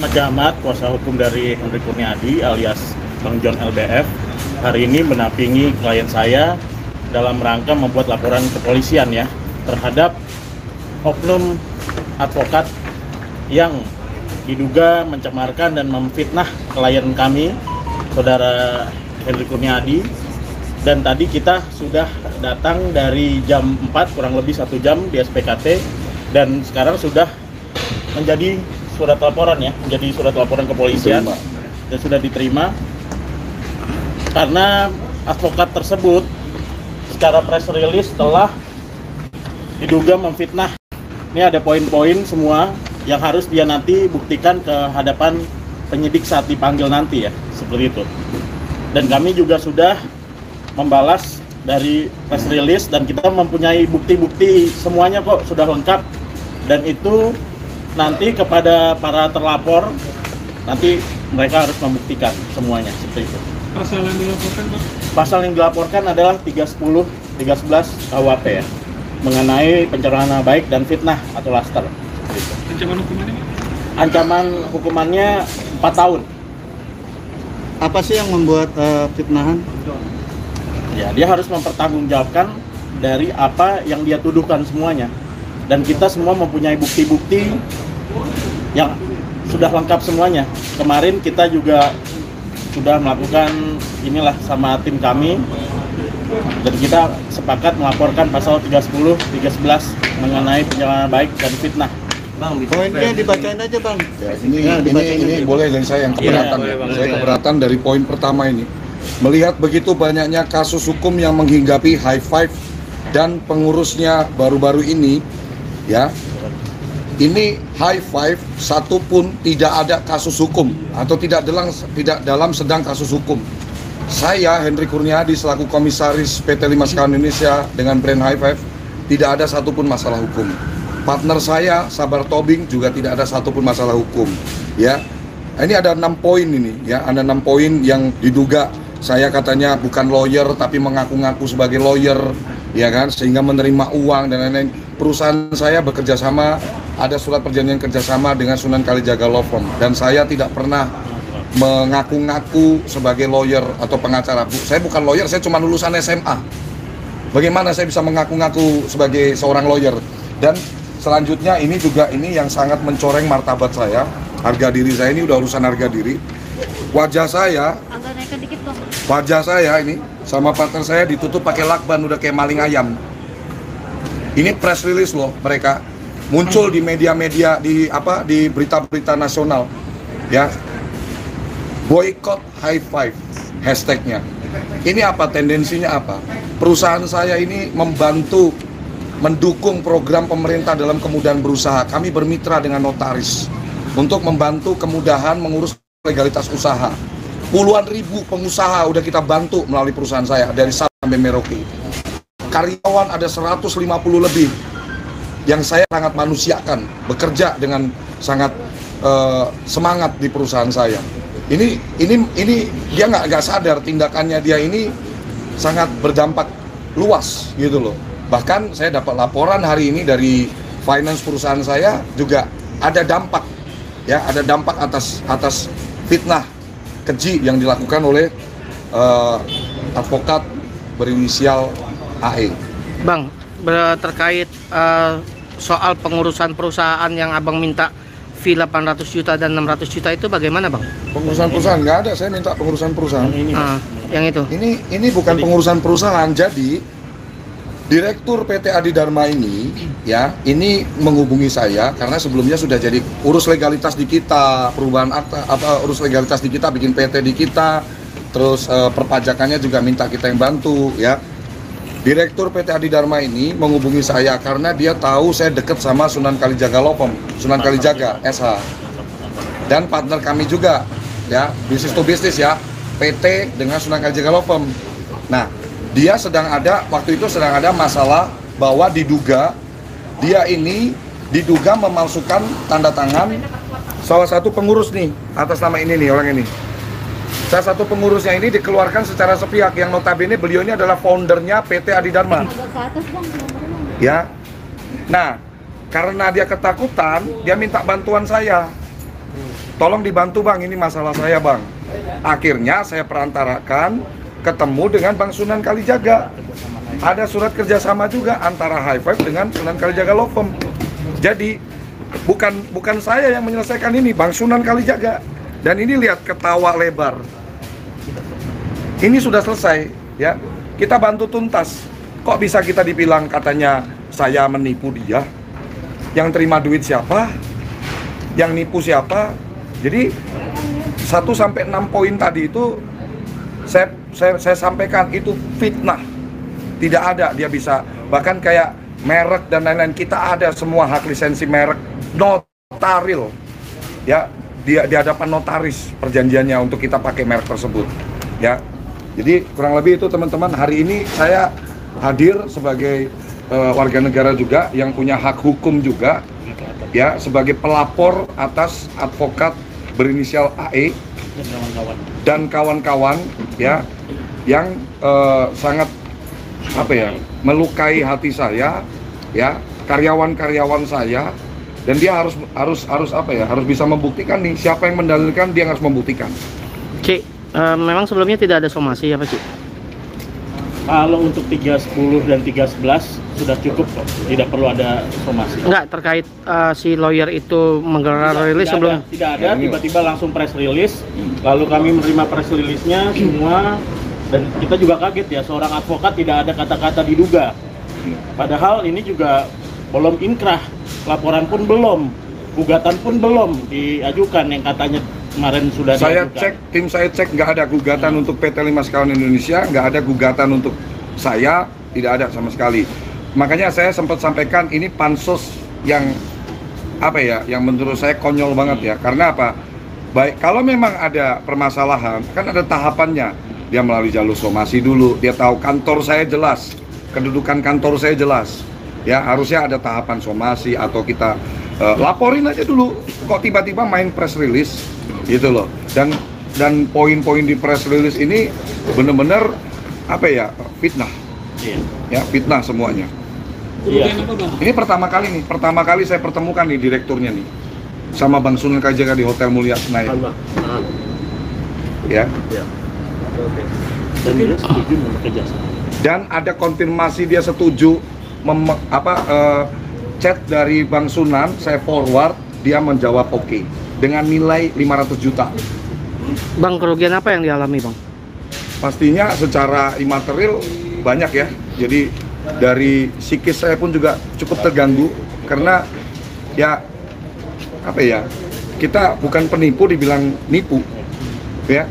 Raja Ahmad, kuasa hukum dari Henry Kurniadi alias Bang John LBF, hari ini menampingi klien saya dalam rangka membuat laporan kepolisian ya terhadap oknum advokat yang diduga mencemarkan dan memfitnah klien kami, saudara Henry Kurniadi. Dan tadi kita sudah datang dari jam 4, kurang lebih 1 jam di SPKT, dan sekarang sudah menjadi surat laporan ya, menjadi surat laporan kepolisian dan sudah diterima karena advokat tersebut secara press release telah diduga memfitnah. Ini ada poin-poin semua yang harus dia nanti buktikan ke hadapan penyidik saat dipanggil nanti ya, seperti itu. Dan kami juga sudah membalas dari press release dan kita mempunyai bukti-bukti semuanya kok, sudah lengkap, dan itu nanti kepada para terlapor nanti mereka harus membuktikan semuanya seperti itu. Pasal yang dilaporkan, Pak? Pasal yang dilaporkan adalah 310, 311 KUHP ya, mengenai pencemaran nama baik dan fitnah atau laster. Gitu. Ancaman hukumannya, Pak? Ancaman hukumannya 4 tahun. Apa sih yang membuat fitnahan? Ya, dia harus mempertanggungjawabkan dari apa yang dia tuduhkan semuanya. Dan kita semua mempunyai bukti-bukti yang sudah lengkap semuanya. Kemarin kita juga sudah melakukan inilah sama tim kami, dan kita sepakat melaporkan pasal 310, 311 mengenai pencemaran baik dan fitnah. Bang, poinnya dibacain aja, Bang. Ya, ini boleh dari saya yang keberatan. Boleh, Bang. Saya keberatan dari poin pertama ini. Melihat begitu banyaknya kasus hukum yang menghinggapi High Five dan pengurusnya baru-baru ini, ya, ini High Five satu pun tidak ada kasus hukum atau tidak dalam sedang kasus hukum. Saya Henry Kurniadi selaku komisaris PT 5 Sekawan Indonesia dengan brand High Five tidak ada satupun masalah hukum. Partner saya Sabar Tobing juga tidak ada satupun masalah hukum. Ya, ini ada 6 poin ini. Ya, ada 6 poin yang diduga saya katanya bukan lawyer tapi mengaku-ngaku sebagai lawyer, ya kan, sehingga menerima uang dan lain-lain. Perusahaan saya bekerja sama, ada surat perjanjian kerjasama dengan Sunan Kalijaga Law Firm, dan saya tidak pernah mengaku-ngaku sebagai lawyer atau pengacara. Saya bukan lawyer, saya cuma lulusan SMA. Bagaimana saya bisa mengaku-ngaku sebagai seorang lawyer? Dan selanjutnya ini juga ini yang sangat mencoreng martabat saya, harga diri saya, ini udah urusan harga diri. Wajah saya ini sama partner saya ditutup pakai lakban, udah kayak maling ayam. Ini press release loh, mereka muncul di media-media, di berita-berita nasional, ya. Boycott High Five hashtagnya. Ini apa tendensinya apa? Perusahaan saya ini mendukung program pemerintah dalam kemudahan berusaha. Kami bermitra dengan notaris untuk membantu kemudahan mengurus legalitas usaha. Puluhan ribu pengusaha udah kita bantu melalui perusahaan saya dari Sabang sampai Merauke. Karyawan ada 150 lebih yang saya sangat manusiakan, bekerja dengan sangat semangat di perusahaan saya. Ini dia nggak sadar tindakannya dia ini sangat berdampak luas gitu loh. Bahkan saya dapat laporan hari ini dari finance perusahaan saya juga ada dampak, ya, ada dampak atas fitnah keji yang dilakukan oleh advokat berinisial AE. Bang, terkait soal pengurusan perusahaan yang abang minta fee 800 juta dan 600 juta itu bagaimana, Bang? Pengurusan perusahaan nggak ada, saya minta pengurusan perusahaan. Yang itu? Ini bukan pengurusan perusahaan. Jadi Direktur PT Adi Dharma ini, ya, ini menghubungi saya karena sebelumnya sudah jadi urus legalitas di kita, perubahan akta, urus legalitas di kita, bikin PT di kita, terus perpajakannya juga minta kita yang bantu, ya. Direktur PT Adi Dharma ini menghubungi saya karena dia tahu saya dekat sama Sunan Kalijaga Law Firm, Sunan Kalijaga SH, dan partner kami juga, ya, bisnis to bisnis, ya, PT dengan Sunan Kalijaga Law Firm. Nah, dia waktu itu sedang ada masalah bahwa diduga dia ini diduga memalsukan tanda tangan salah satu pengurus nih, atas nama ini nih, orang ini. Salah satu pengurusnya ini dikeluarkan secara sepihak, yang notabene beliau ini adalah foundernya PT Adi Dharma. Ya. Nah, karena dia ketakutan, dia minta bantuan saya. tolong dibantu bang, ini masalah saya bang. Akhirnya saya perantarakan ketemu dengan Bang Sunan Kalijaga. Ada surat kerjasama juga antara High Five dengan Sunan Kalijaga Law Firm. Jadi bukan saya yang menyelesaikan ini, Bang Sunan Kalijaga. Dan ini lihat ketawa lebar. Ini sudah selesai, ya. Kita bantu tuntas. Kok bisa kita dibilang katanya saya menipu dia? Yang terima duit siapa? Yang nipu siapa? Jadi 1-6 poin tadi itu saya sampaikan itu fitnah. Tidak ada dia bisa, bahkan kayak merek dan lain-lain, kita ada semua hak lisensi merek, notaril, ya, di hadapan notaris perjanjiannya untuk kita pakai merek tersebut, ya. Jadi kurang lebih itu teman-teman, hari ini saya hadir sebagai warga negara juga yang punya hak hukum juga, ya, sebagai pelapor atas advokat berinisial AE dan kawan-kawan, ya, yang sangat melukai hati saya, ya, karyawan-karyawan saya, dan dia harus bisa membuktikan nih, siapa yang mendalilkan dia harus membuktikan. Cik, memang sebelumnya tidak ada somasi ya Pak Cik? Kalau untuk 310 dan 311 sudah cukup kok, tidak perlu ada somasi. Enggak, terkait si lawyer itu menggelar rilis sebelum? Tidak ada, tiba-tiba langsung press release, lalu kami menerima press release-nya semua, dan kita juga kaget ya, seorang advokat tidak ada kata-kata diduga. Padahal ini juga belum inkrah, laporan pun belum, gugatan pun belum diajukan yang katanya kemarin sudah diajukan. Tim saya cek nggak ada gugatan untuk PT Lima Sekawan Indonesia, nggak ada gugatan untuk saya, tidak ada sama sekali. Makanya saya sempat sampaikan ini pansus yang yang menurut saya konyol banget ya. Karena apa? Baik, kalau memang ada permasalahan, kan ada tahapannya. Dia melalui jalur somasi dulu, dia tahu kantor saya jelas, kedudukan kantor saya jelas. Ya, harusnya ada tahapan somasi atau kita laporin aja dulu. Kok tiba-tiba main press release gitu loh. Dan poin-poin di press release ini benar-benar fitnah. Iya. Ya, fitnah semuanya. Iya. Ini pertama kali saya pertemukan nih direkturnya nih sama Bang Sunan Kalijaga di Hotel Mulia Senayan. Ya. Dan dia setuju bekerja sama. Dan ada konfirmasi dia setuju chat dari Bang Sunan, saya forward, dia menjawab oke dengan nilai 500 juta. Bang, kerugian apa yang dialami Bang? Pastinya secara imaterial banyak ya. Jadi dari psikis saya pun juga cukup terganggu karena kita bukan penipu dibilang nipu ya.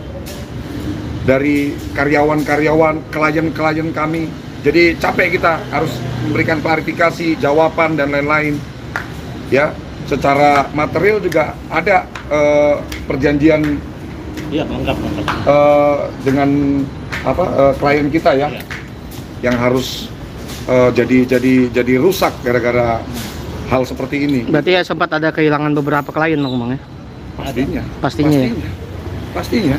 Dari karyawan-karyawan, klien-klien kami, jadi capek, kita harus memberikan klarifikasi, jawaban dan lain-lain ya. Secara material juga ada perjanjian lengkap. Dengan klien kita ya, yang harus jadi rusak gara-gara hal seperti ini. Berarti ya sempat ada kehilangan beberapa klien Bang ya? Pastinya.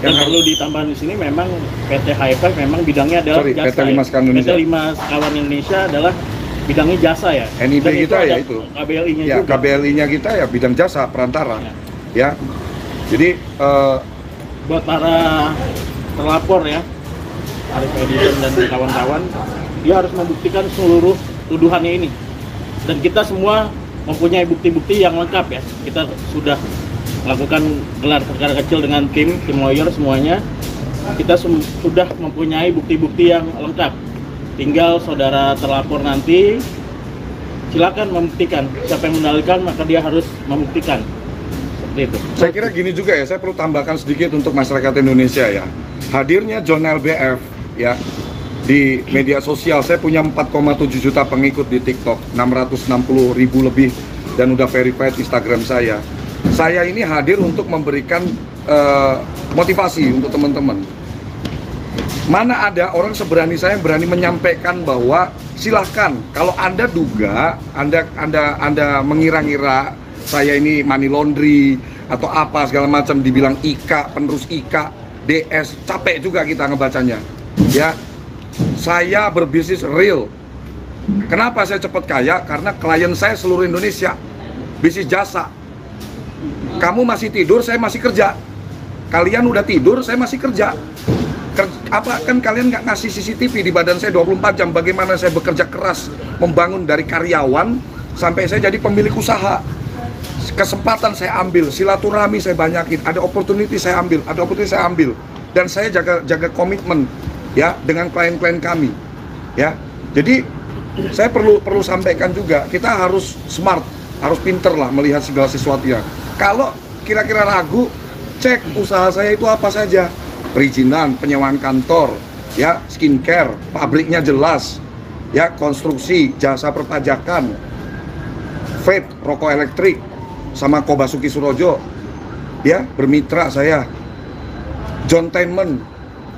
Dan perlu ditambah di sini, memang PT High Five memang bidangnya adalah jasa. PT Lima Sekawan Indonesia. PT Lima Sekawan Indonesia adalah bidangnya jasa ya. NIB dan kita ya itu. KBLI-nya ya, juga. KBLI-nya kita ya bidang jasa perantara. Ya. Jadi buat para terlapor ya, Arif Edison dan kawan-kawan, dia harus membuktikan seluruh tuduhannya ini. Dan kita semua mempunyai bukti-bukti yang lengkap ya. Kita sudah melakukan gelar perkara kecil dengan tim lawyer semuanya. Kita sudah mempunyai bukti-bukti yang lengkap. Tinggal saudara terlapor nanti silakan membuktikan. Siapa yang mendalilkan maka dia harus membuktikan. Seperti itu. Saya kira gini juga ya, saya perlu tambahkan sedikit untuk masyarakat Indonesia ya. Hadirnya John LBF ya di media sosial, saya punya 4,7 juta pengikut di TikTok, 660.000 lebih, dan udah verified Instagram saya. Saya ini hadir untuk memberikan motivasi untuk teman-teman. Mana ada orang seberani saya yang berani menyampaikan bahwa silahkan, kalau Anda duga, Anda mengira-ngira saya ini money laundry atau apa segala macam, dibilang IKA, penerus IKA, DS, capek juga kita ngebacanya. Ya, saya berbisnis real. Kenapa saya cepat kaya? Karena klien saya seluruh Indonesia, bisnis jasa. Kamu masih tidur, saya masih kerja. Kalian udah tidur, saya masih kerja. Apa kan kalian nggak ngasih CCTV di badan saya 24 jam? Bagaimana saya bekerja keras membangun dari karyawan sampai saya jadi pemilik usaha. Kesempatan saya ambil, silaturahmi saya banyakin, ada opportunity saya ambil, dan saya jaga komitmen ya dengan klien-klien kami ya. Jadi saya perlu sampaikan juga, kita harus smart, harus pinter lah melihat segala sesuatunya. Kalau kira-kira ragu, cek usaha saya itu apa saja, perizinan, penyewaan kantor ya, skincare, pabriknya jelas ya, konstruksi, jasa perpajakan, vape, rokok elektrik, sama Kobasuki Surojo ya, bermitra saya, Johntainment,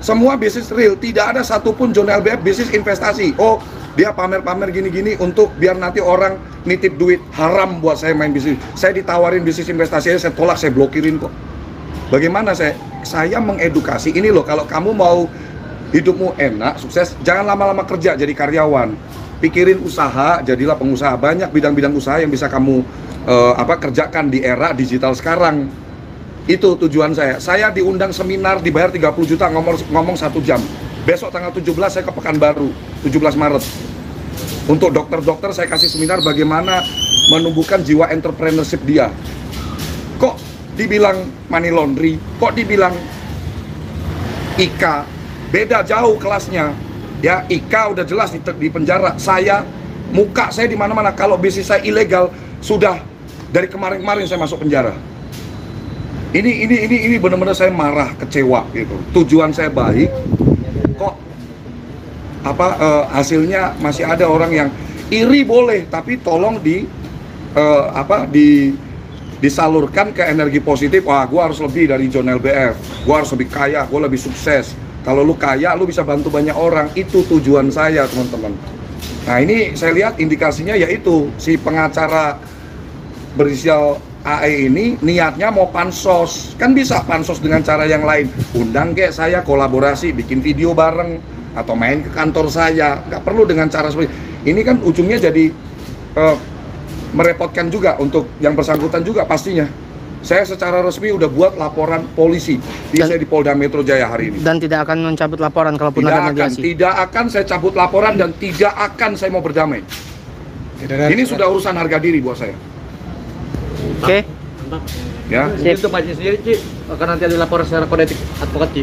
semua bisnis real, tidak ada satupun John LBF bisnis investasi. Oh, dia pamer-pamer gini-gini untuk biar nanti orang nitip duit, haram buat saya main bisnis. Saya ditawarin bisnis investasi, saya tolak, saya blokirin kok. Bagaimana saya mengedukasi, ini loh, kalau kamu mau hidupmu enak, sukses, jangan lama-lama kerja jadi karyawan. Pikirin usaha, jadilah pengusaha. Banyak bidang-bidang usaha yang bisa kamu kerjakan di era digital sekarang. Itu tujuan saya. Saya diundang seminar, dibayar 30 juta, ngomong 1 jam. Besok tanggal 17 saya ke Pekanbaru, 17 Maret. Untuk dokter-dokter saya kasih seminar bagaimana menumbuhkan jiwa entrepreneurship dia. Kok dibilang money laundry, kok dibilang IK, beda jauh kelasnya. Ya, IK udah jelas di penjara. Saya, muka saya di mana-mana. Kalau bisnis saya ilegal, sudah dari kemarin-kemarin saya masuk penjara. Ini benar-benar saya marah, kecewa gitu. Tujuan saya baik, kok hasilnya masih ada orang yang iri boleh, tapi tolong disalurkan ke energi positif. Wah, gue harus lebih dari John LBF, gue harus lebih kaya, gue lebih sukses. Kalau lu kaya, lu bisa bantu banyak orang. Itu tujuan saya, teman-teman. Nah, ini saya lihat indikasinya yaitu si pengacara berinisial AE ini niatnya mau pansos. Kan bisa pansos dengan cara yang lain. Undang kayak saya, kolaborasi, bikin video bareng, atau main ke kantor saya. Nggak perlu dengan cara seperti ini. Kan ujungnya jadi merepotkan juga untuk yang bersangkutan juga pastinya. Saya secara resmi udah buat laporan polisi. Saya di Polda Metro Jaya hari ini. Dan tidak akan mencabut laporan kalaupun ada mediasi. Tidak akan saya cabut laporan dan tidak akan saya mau berdamai. Ini sudah urusan harga diri buat saya. Oke. Ya. Untuk majelis sendiri, Ci, akan nanti ada laporan secara kode etik advokat, Ci?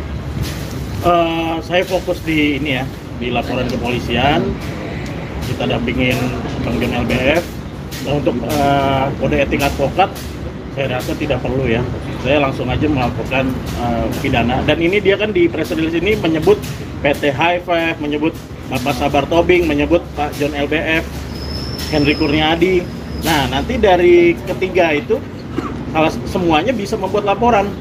Saya fokus di ini ya, di laporan kepolisian. Kita dampingin Bang John LBF. Untuk kode etik advokat, saya rasa tidak perlu ya. Saya langsung aja melakukan pidana. Dan ini dia kan di press release ini menyebut PT High Five, menyebut Bapak Sabar Tobing, menyebut Pak John LBF, Henry Kurniadi. Nah, nanti dari ketiga itu semuanya bisa membuat laporan.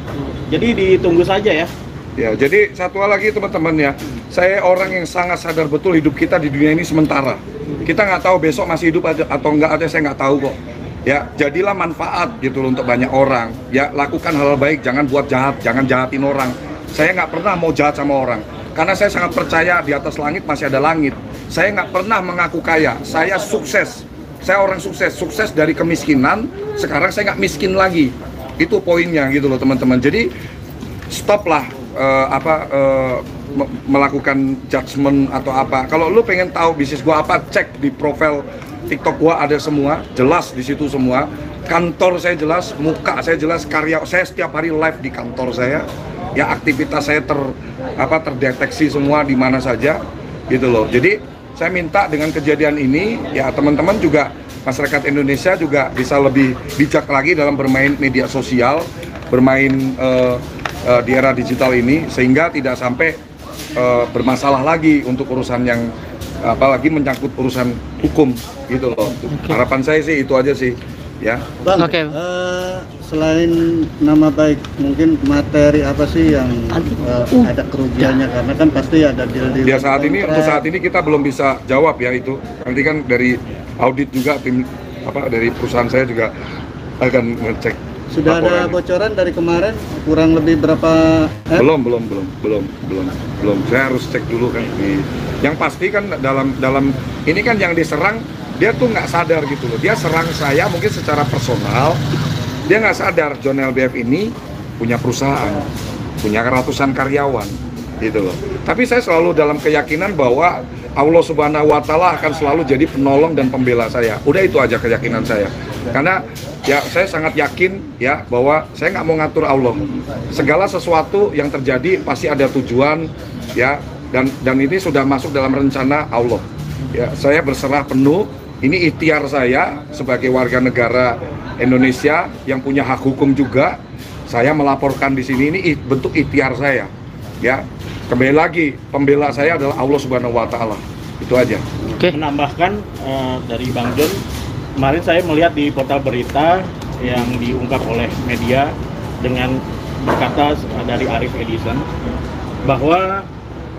Jadi ditunggu saja ya. Ya, jadi satu hal lagi teman-teman ya. Saya orang yang sangat sadar betul hidup kita di dunia ini sementara. Kita nggak tahu besok masih hidup atau nggak ada, saya nggak tahu kok. Ya, jadilah manfaat gitu loh untuk banyak orang. Ya, lakukan hal baik, jangan buat jahat, jangan jahatin orang. Saya nggak pernah mau jahat sama orang. Karena saya sangat percaya di atas langit masih ada langit. Saya nggak pernah mengaku kaya, saya sukses. Saya orang sukses dari kemiskinan, sekarang saya nggak miskin lagi. Itu poinnya gitu loh teman-teman. Jadi stoplah melakukan judgement atau apa. Kalau lu pengen tahu bisnis gua apa, cek di profil TikTok gua ada semua, jelas di situ semua. Kantor saya jelas, muka saya jelas, karya saya setiap hari live di kantor saya. Ya, aktivitas saya terdeteksi semua di mana saja gitu loh. Jadi saya minta dengan kejadian ini, ya teman-teman juga, masyarakat Indonesia juga bisa lebih bijak lagi dalam bermain media sosial, bermain di era digital ini, sehingga tidak sampai bermasalah lagi untuk urusan yang apalagi menyangkut urusan hukum gitu loh. Harapan saya sih itu aja sih ya. Bang, Oke. Selain nama baik, mungkin materi apa sih yang ada kerugiannya? Karena kan pasti ada deal-deal. Ya untuk saat ini kita belum bisa jawab ya itu. Nanti kan dari audit juga tim dari perusahaan saya juga akan ngecek. Sudah ada bocoran dari kemarin kurang lebih berapa? Belum. Saya harus cek dulu kan. Yang pasti kan dalam ini kan yang diserang dia tuh nggak sadar gitu loh. Dia serang saya mungkin secara personal, Dia nggak sadar John LBF ini punya perusahaan, punya ratusan karyawan, gitu loh. Tapi saya selalu dalam keyakinan bahwa Allah Subhanahu wa Ta'ala akan selalu jadi penolong dan pembela saya. Udah itu aja keyakinan saya. Karena ya saya sangat yakin ya bahwa saya nggak mau ngatur Allah. Segala sesuatu yang terjadi pasti ada tujuan ya, dan ini sudah masuk dalam rencana Allah. Ya, saya berserah penuh. Ini ikhtiar saya sebagai warga negara Indonesia yang punya hak hukum juga. Saya melaporkan di sini, ini bentuk ikhtiar saya. Ya, kembali lagi pembela saya adalah Allah Subhanahu wa Ta'ala. Itu aja. Oke. Menambahkan dari Bang John, kemarin saya melihat di portal berita yang diungkap oleh media dengan berkata dari Arif Edison bahwa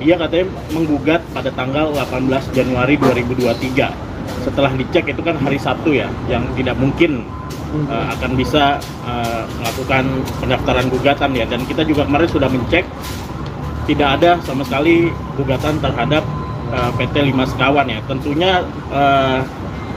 dia katanya menggugat pada tanggal 18 Januari 2023. Setelah dicek itu kan hari Sabtu ya, yang tidak mungkin akan bisa melakukan pendaftaran gugatan ya. Dan kita juga kemarin sudah mencek, tidak ada sama sekali gugatan terhadap PT Lima Sekawan ya. Tentunya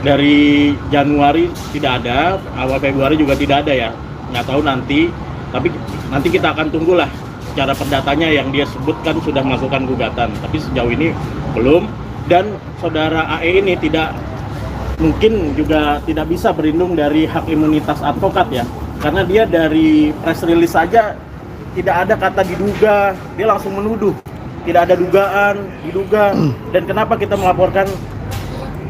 dari Januari tidak ada, awal Februari juga tidak ada ya. Nggak tahu nanti, tapi nanti kita akan tunggulah cara pendatanya yang dia sebutkan sudah melakukan gugatan. Tapi sejauh ini belum. Dan saudara AE ini mungkin juga tidak bisa berlindung dari hak imunitas advokat ya, karena dia dari press release saja tidak ada kata diduga, dia langsung menuduh, tidak ada dugaan, diduga. Dan kenapa kita melaporkan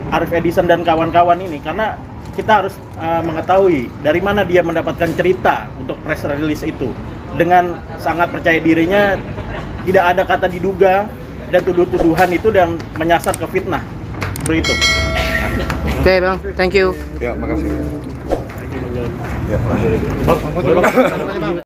Arif Edison dan kawan-kawan ini? Karena kita harus mengetahui dari mana dia mendapatkan cerita untuk press release itu. Dengan sangat percaya dirinya, tidak ada kata diduga dan tuduh-tuduhan itu dan menyasar ke fitnah. Seperti itu. Oke, Bang. Thank you. Ya, makasih. Ya,